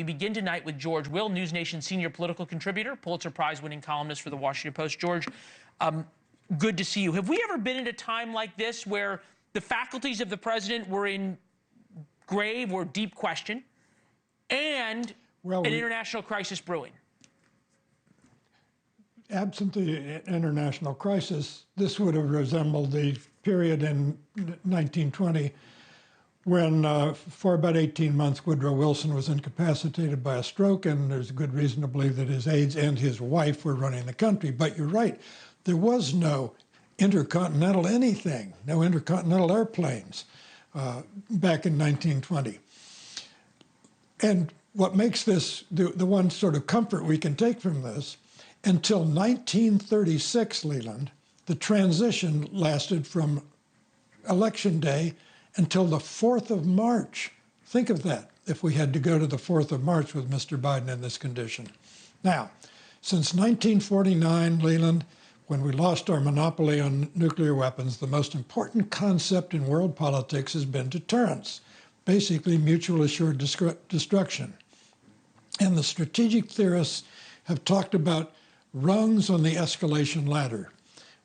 begin tonight with George Will, NewsNation senior political contributor, Pulitzer Prize-winning columnist for the Washington Post. George, good to see you. Have we ever been at a time like this where the faculties of the president were in grave or deep question and an international crisis brewing? Absent the international crisis, this would have resembled the period in 1920 when, for about 18 months, Woodrow Wilson was incapacitated by a stroke, and there's good reason to believe that his aides and his wife were running the country. But you're right, there was no intercontinental anything, no intercontinental airplanes back in 1920. And what makes this the one sort of comfort we can take from this, until 1936, Leland, the transition lasted from Election Day until the 4th of March. Think of that, if we had to go to the 4th of March with Mr. Biden in this condition. Now, since 1949, Leland, when we lost our monopoly on nuclear weapons, the most important concept in world politics has been deterrence, basically mutual assured destruction. And the strategic theorists have talked about rungs on the escalation ladder.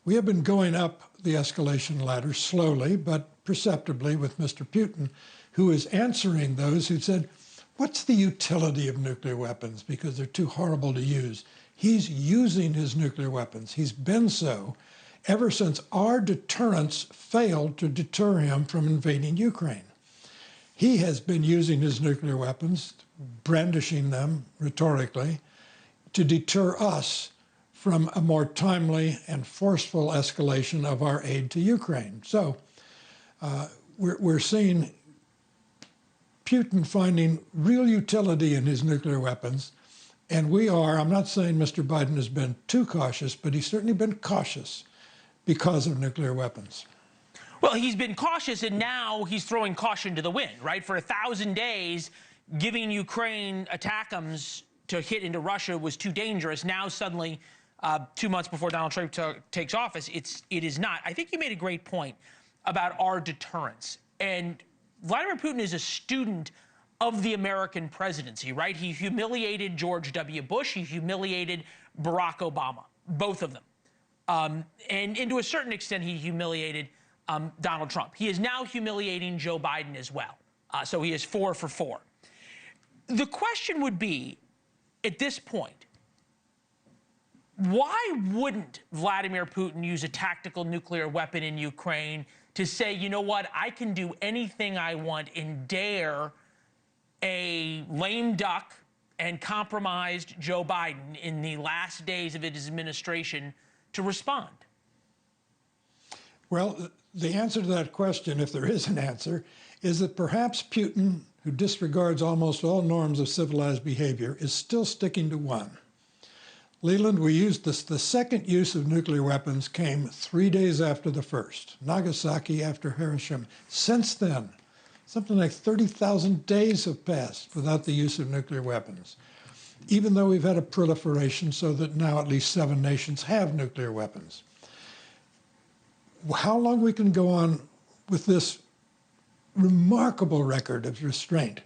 We have been going up the escalation ladder slowly but perceptibly with Mr. Putin, who is answering those who said, what's the utility of nuclear weapons because they're too horrible to use? He's using his nuclear weapons. He's been so ever since our deterrence failed to deter him from invading Ukraine. He has been using his nuclear weapons, brandishing them rhetorically, to deter us from a more timely and forceful escalation of our aid to Ukraine. So we're seeing Putin finding real utility in his nuclear weapons, and we are, I'm not saying Mr. Biden has been too cautious, but he's certainly been cautious because of nuclear weapons. Well, he's been cautious, and now he's throwing caution to the wind, right? For 1,000 days, giving Ukraine ATACMS to hit into Russia was too dangerous. Now suddenly, 2 months before Donald Trump takes office, it is not. I think you made a great point about our deterrence. And Vladimir Putin is a student of the American presidency, right? He humiliated George W. Bush. He humiliated Barack Obama, both of them. And to a certain extent, he humiliated Donald Trump. He is now humiliating Joe Biden as well. So he is 4 for 4. The question would be, at this point, why wouldn't Vladimir Putin use a tactical nuclear weapon in Ukraine to say, you know what, I can do anything I want and dare a lame duck and compromised Joe Biden in the last days of his administration to respond? Well, the answer to that question, if there is an answer, is that perhaps Putin, who disregards almost all norms of civilized behavior, is still sticking to one. Leland, we used this. The second use of nuclear weapons came 3 days after the first, Nagasaki after Hiroshima. Since then, something like 30,000 days have passed without the use of nuclear weapons, even though we've had a proliferation so that now at least 7 nations have nuclear weapons. How long we can go on with this remarkable record of restraint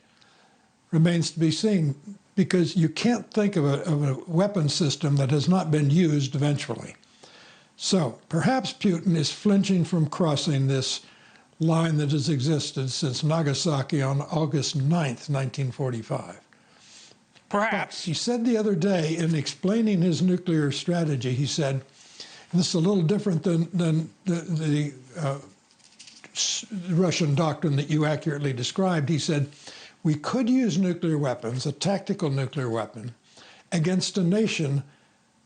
remains to be seen, because you can't think of a weapon system that has not been used eventually. So perhaps Putin is flinching from crossing this line that has existed since Nagasaki on August 9th, 1945. Perhaps. But he said the other day, in explaining his nuclear strategy, he said, and this is a little different than the Russian doctrine that you accurately described, he said, we could use nuclear weapons, a tactical nuclear weapon, against a nation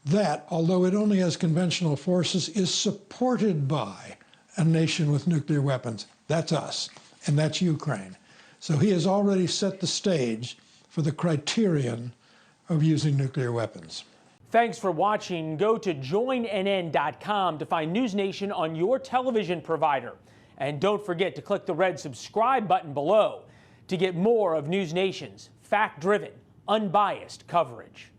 that, although it only has conventional forces, is supported by a nation with nuclear weapons. That's us, and that's Ukraine. So he has already set the stage for the criterion of using nuclear weapons. Thanks for watching. Go to joinnn.com to find NewsNation on your television provider. And don't forget to click the red subscribe button below to get more of NewsNation's fact-driven, unbiased coverage.